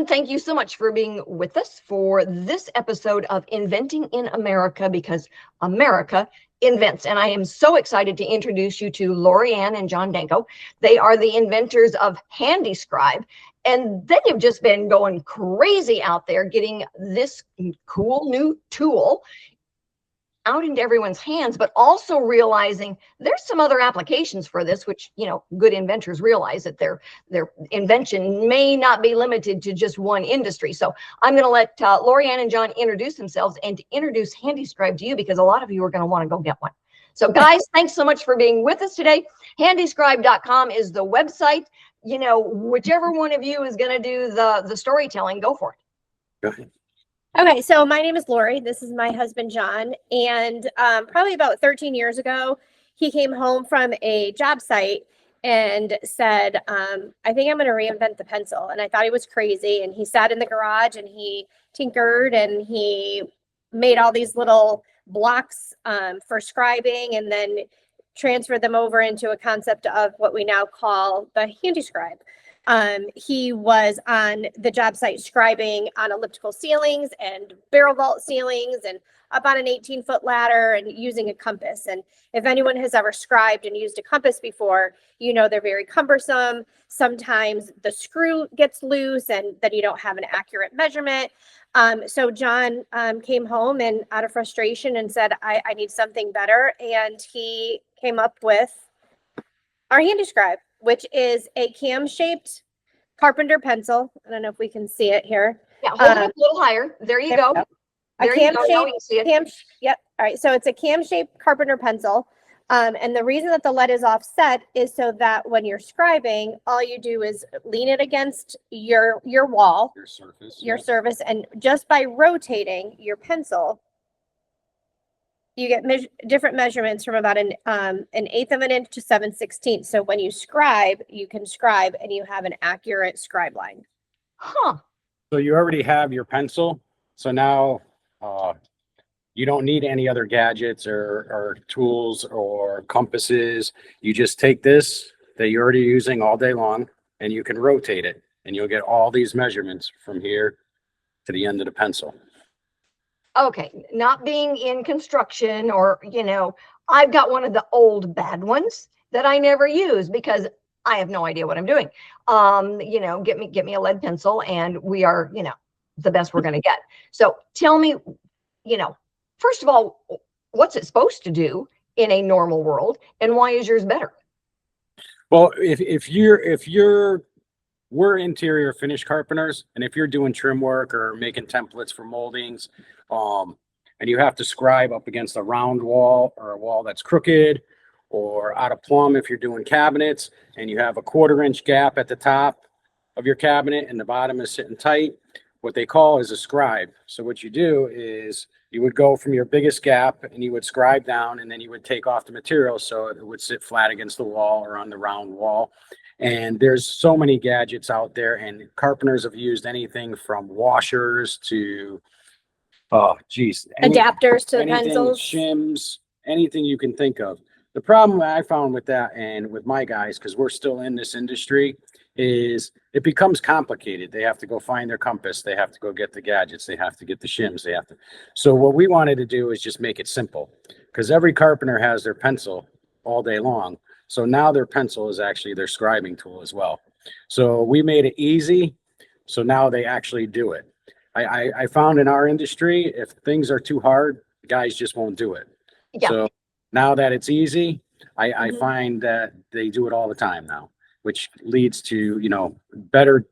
everyone. Thank you so much for being with us for this episode of Inventing in America, because America invents. And I am so excited to introduce you to Lori-Ann and John Danko. They are the inventors of HandingScribe, and they have just been going crazy out there getting this cool new tool out into everyone's hands, but also realizing there's some other applications for this, which, you know, good inventors realize that their invention may not be limited to just one industry. So I'm going to let Lori-Ann and John introduce themselves and to introduce HandingScribe to you, because a lot of you are going to want to go get one. So guys, thanks so much for being with us today. HandingScribe.com is the website. You know, whichever one of you is going to do the storytelling, go for it. Go ahead. Okay, so my name is Lori. This is my husband, John. And probably about 13 years ago, he came home from a job site and said, I think I'm going to reinvent the pencil. And I thought he was crazy. And he sat in the garage and he tinkered and he made all these little blocks for scribing, and then transferred them over into a concept of what we now call the HandingScribe. He was on the job site scribing on elliptical ceilings and barrel vault ceilings and up on an 18-foot ladder and using a compass. And if anyone has ever scribed and used a compass before, you know they're very cumbersome. Sometimes the screw gets loose and then you don't have an accurate measurement. So John came home and out of frustration and said, I need something better. And he came up with our HandingScribe, which is a cam-shaped carpenter pencil. I don't know if we can see it here. Yeah, hold it up a little higher. There you go. There you go. Now we can see it. Yep. All right. So it's a cam-shaped carpenter pencil. And the reason that the lead is offset is so that when you're scribing, all you do is lean it against your wall, your surface, and just by rotating your pencil, you get different measurements from about an 1/8 of an inch to 7/16. So when you scribe, you can scribe and you have an accurate scribe line. Huh. So you already have your pencil. So now you don't need any other gadgets or tools or compasses. You just take this that you're already using all day long and you can rotate it, and you'll get all these measurements from here to the end of the pencil. Okay, not being in construction, or, you know, I've got one of the old bad ones that I never use because I have no idea what I'm doing. You know, get me a lead pencil and we are, you know, the best we're going to get. So tell me, you know, first of all, what's it supposed to do in a normal world, and why is yours better? Well, we're interior finish carpenters, and if you're doing trim work or making templates for moldings, and you have to scribe up against a round wall or a wall that's crooked or out of plumb, if you're doing cabinets and you have a 1/4 inch gap at the top of your cabinet and the bottom is sitting tight, what they call is a scribe. So what you do is you would go from your biggest gap and you would scribe down, and then you would take off the material so it would sit flat against the wall or on the round wall. And there's so many gadgets out there, and carpenters have used anything from washers to adapters to the pencils, shims, anything you can think of. The problem I found with that, and with my guys, because we're still in this industry, is it becomes complicated. They have to go find their compass, they have to go get the gadgets, they have to get the shims, they have to. So what we wanted to do is just make it simple, because every carpenter has their pencil all day long. So now their pencil is actually their scribing tool as well. So we made it easy. So now they actually do it. I found in our industry, if things are too hard, guys just won't do it. Yeah. So now that it's easy, I find that they do it all the time now, which leads to, you know, better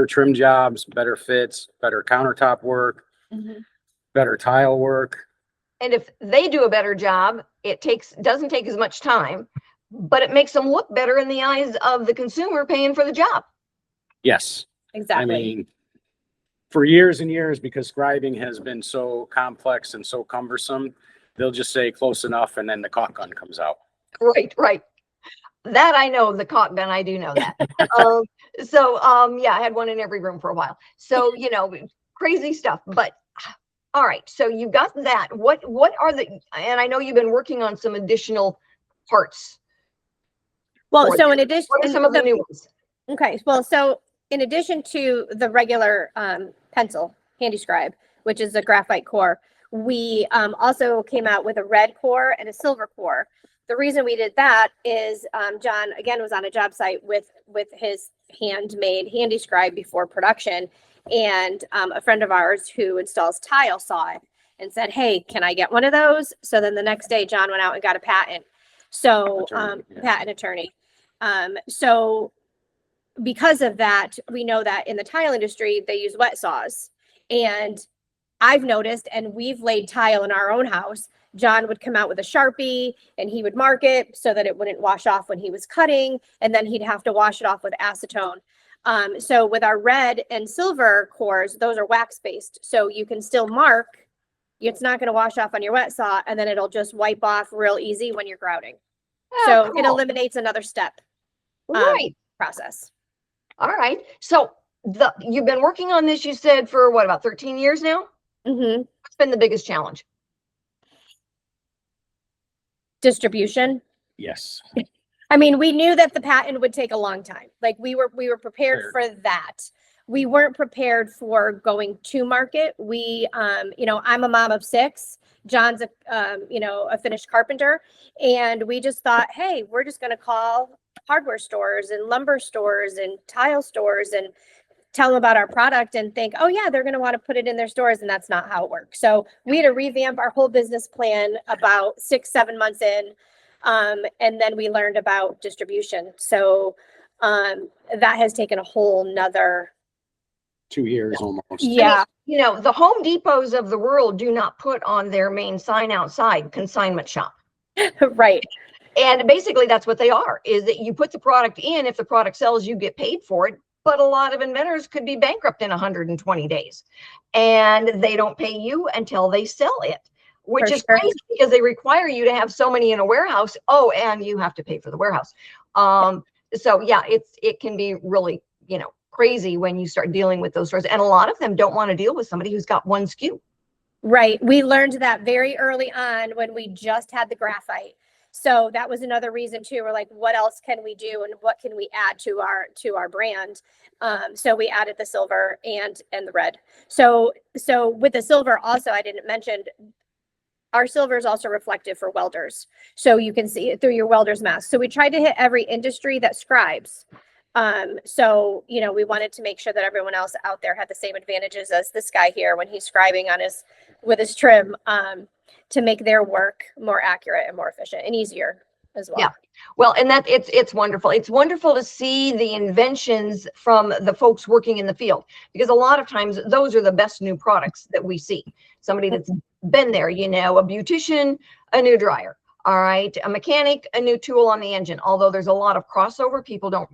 trim jobs, better fits, better countertop work, better tile work. And if they do a better job, it doesn't take as much time, but it makes them look better in the eyes of the consumer paying for the job. Yes. Exactly. I mean, for years and years, because scribing has been so complex and so cumbersome, they'll just say close enough and then the caulk gun comes out. Right. That I know, the caulk gun, I do know that. Yeah, I had one in every room for a while. So, you know, crazy stuff. But all right, so you got that. What are and I know you've been working on some additional parts. Well, so in addition, what are some of the new ones? Okay, well, so in addition to the regular pencil, HandingScribe, which is a graphite core, we also came out with a red core and a silver core. The reason we did that is John, again, was on a job site with his handmade HandingScribe before production. And a friend of ours who installs tile saw it and said, hey, can I get one of those? So then the next day, John went out and got a patent. So patent attorney. So because of that, we know that in the tile industry, they use wet saws. And I've noticed, and we've laid tile in our own house, John would come out with a Sharpie and he would mark it so that it wouldn't wash off when he was cutting. And then he'd have to wash it off with acetone. So with our red and silver cores, those are wax based. So you can still mark. It's not going to wash off on your wet saw, and then it'll just wipe off real easy when you're grouting. Oh, so cool. it eliminates another step. Right. Process. All right. So you've been working on this, you said, for what, about 13 years now? Mm-hmm. What's been the biggest challenge? Distribution. Yes. I mean, we knew that the patent would take a long time. Like we were prepared for that. We weren't prepared for going to market. We, I'm a mom of 6. John's a finished carpenter, and we just thought, hey, we're just going to call hardware stores and lumber stores and tile stores and tell them about our product and think, oh yeah, they're going to want to put it in their stores. And that's not how it works. So we had to revamp our whole business plan about 6-7 months in. And then we learned about distribution. So that has taken a whole nother 2 years almost. Yeah. The Home Depots of the world do not put on their main sign outside consignment shop. Right. And basically that's what they are, is that you put the product in. If the product sells, you get paid for it. But a lot of inventors could be bankrupt in 120 days, and they don't pay you until they sell it, which is crazy because they require you to have so many in a warehouse. Oh, and you have to pay for the warehouse. So yeah, it can be really, crazy when you start dealing with those stores. And a lot of them don't want to deal with somebody who's got one SKU. Right. We learned that very early on when we just had the graphite. So that was another reason too. We're like, what else can we do and what can we add to our brand? So we added the silver and the red. So with the silver also, I didn't mention, our silver is also reflective for welders. So you can see it through your welder's mask. So we tried to hit every industry that scribes. So, we wanted to make sure that everyone else out there had the same advantages as this guy here when he's scribing with his trim, to make their work more accurate and more efficient and easier as well. Yeah. Well, and it's wonderful. It's wonderful to see the inventions from the folks working in the field, because a lot of times those are the best new products that we see. Somebody that's been there, a beautician, a new dryer. All right. A mechanic, a new tool on the engine. Although there's a lot of crossover,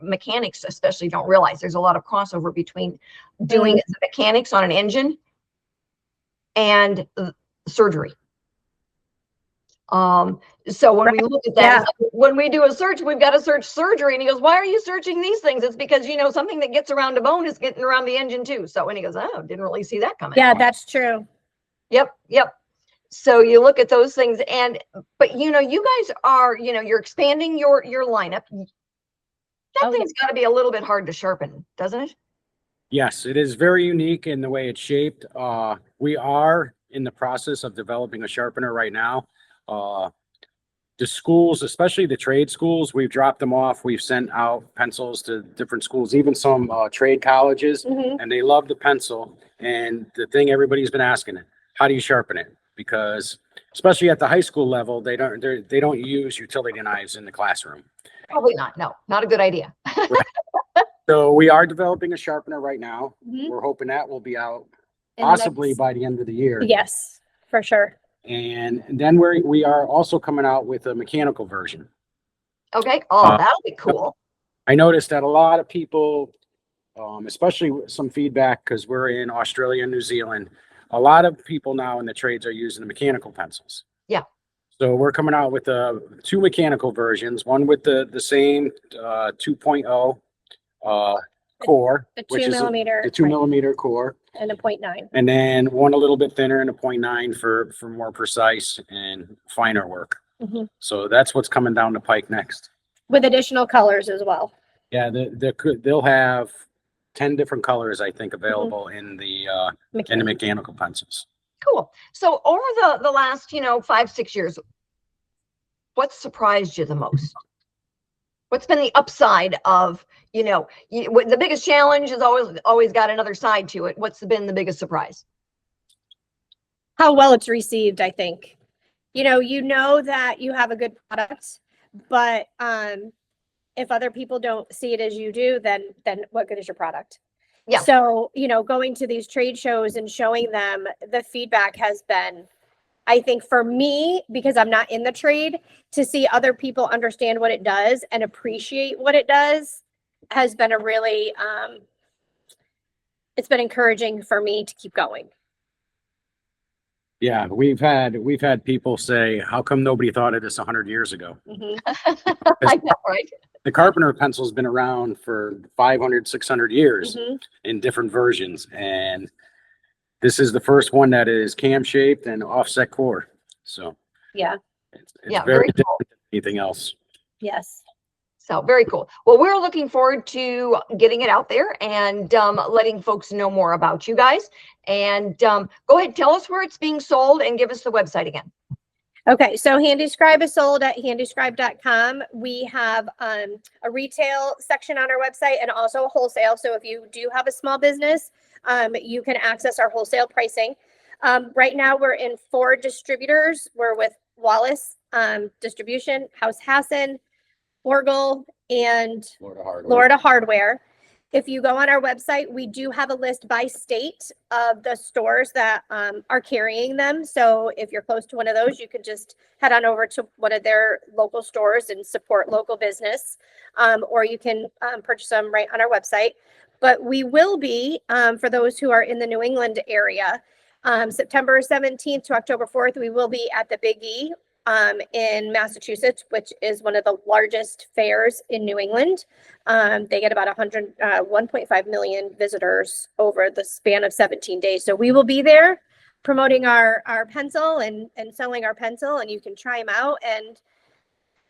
mechanics especially don't realize there's a lot of crossover between doing the mechanics on an engine and surgery. So when we look at that, when we do a search, we've got to search surgery. And he goes, why are you searching these things? It's because, something that gets around a bone is getting around the engine too. So when he goes, oh, didn't really see that coming. Yeah, that's true. Yep. So you look at those things but you guys are, you're expanding your lineup. That thing's got to be a little bit hard to sharpen, doesn't it? Yes, it is very unique in the way it's shaped. We are in the process of developing a sharpener right now. The schools, especially the trade schools, we've dropped them off. We've sent out pencils to different schools, even some trade colleges, and they love the pencil. And the thing everybody's been asking, how do you sharpen it? Because especially at the high school level, they don't use utility knives in the classroom. Probably not. No, not a good idea. So we are developing a sharpener right now. We're hoping that will be out possibly by the end of the year. Yes, for sure. And then we are also coming out with a mechanical version. Okay. Oh, that'll be cool. I noticed that a lot of people, especially some feedback, because we're in Australia and New Zealand, a lot of people now in the trades are using the mechanical pencils. Yeah. So we're coming out with 2 mechanical versions, one with the same 2.0 core, the 2 which millimeter, is the 2 millimeter core, and a 0.9, and then one a little bit thinner and a 0.9 for more precise and finer work. So that's what's coming down the pike next, with additional colors as well. Yeah, they'll have 10 different colors, I think, available in the mechanical pencils. Cool. So over the last, 5-6 years, what surprised you the most? What's been the upside of, the biggest challenge is always got another side to it. What's been the biggest surprise? How well it's received, I think. You know that you have a good product, but if other people don't see it as you do, then what good is your product? Yeah. So, going to these trade shows and showing them, the feedback has been, I think for me, because I'm not in the trade, to see other people understand what it does and appreciate what it does has been a really, it's been encouraging for me to keep going. Yeah, we've had people say, how come nobody thought of this 100 years ago? Mm-hmm. I know, right? The carpenter pencil's been around for 500, 600 years in different versions. And this is the first one that is cam shaped and offset core. So yeah, it's very different cool. than anything else. Yes. So very cool. Well, we're looking forward to getting it out there and letting folks know more about you guys. And go ahead, tell us where it's being sold and give us the website again. Okay, so HandingScribe is sold at handingscribe.com. We have a retail section on our website and also a wholesale. So if you do have a small business, you can access our wholesale pricing. Right now, we're in 4 distributors. We're with Wallace Distribution, House Hassan, Orgel, and Florida Hardware. If you go on our website, we do have a list by state of the stores that are carrying them. So if you're close to one of those, you can just head on over to one of their local stores and support local business, or you can purchase them right on our website. But we will be, for those who are in the New England area, September 17th to October 4th, we will be at the Big E in Massachusetts, which is one of the largest fairs in New England. They get about 1.5 million visitors over the span of 17 days. So we will be there promoting our pencil and selling our pencil, and you can try them out and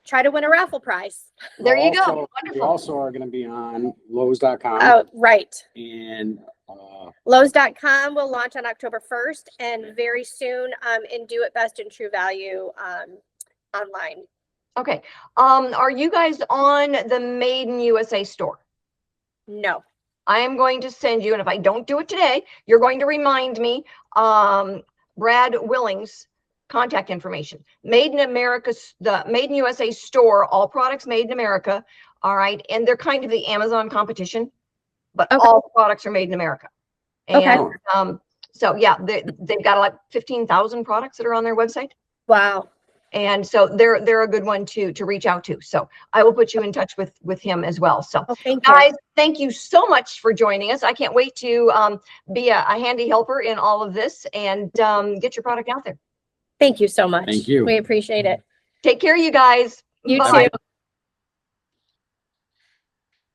try to win a raffle prize. There you go. We Wonderful. also are going to be on Lowe's.com. Oh, right. And Lowe's.com will launch on October 1st, and very soon in Do It Best and True Value online. Okay. Are you guys on the Made in USA store? No. I am going to send you, and if I don't do it today, you're going to remind me, Brad Willing's contact information. Made in America, the Made in USA store, all products made in America. All right. And they're kind of the Amazon competition, but all products are made in America. And so yeah, they've got like 15,000 products that are on their website. Wow. And so they're a good one to reach out to. So I will put you in touch with him as well. So guys, thank you so much for joining us. I can't wait to be a handy helper in all of this and get your product out there. Thank you so much. Thank you. We appreciate it. Take care, you guys. You Bye.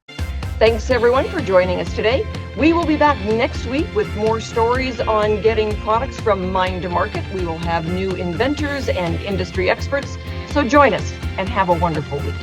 too. Thanks everyone for joining us today. We will be back next week with more stories on getting products from mind to market. We will have new inventors and industry experts. So join us and have a wonderful week.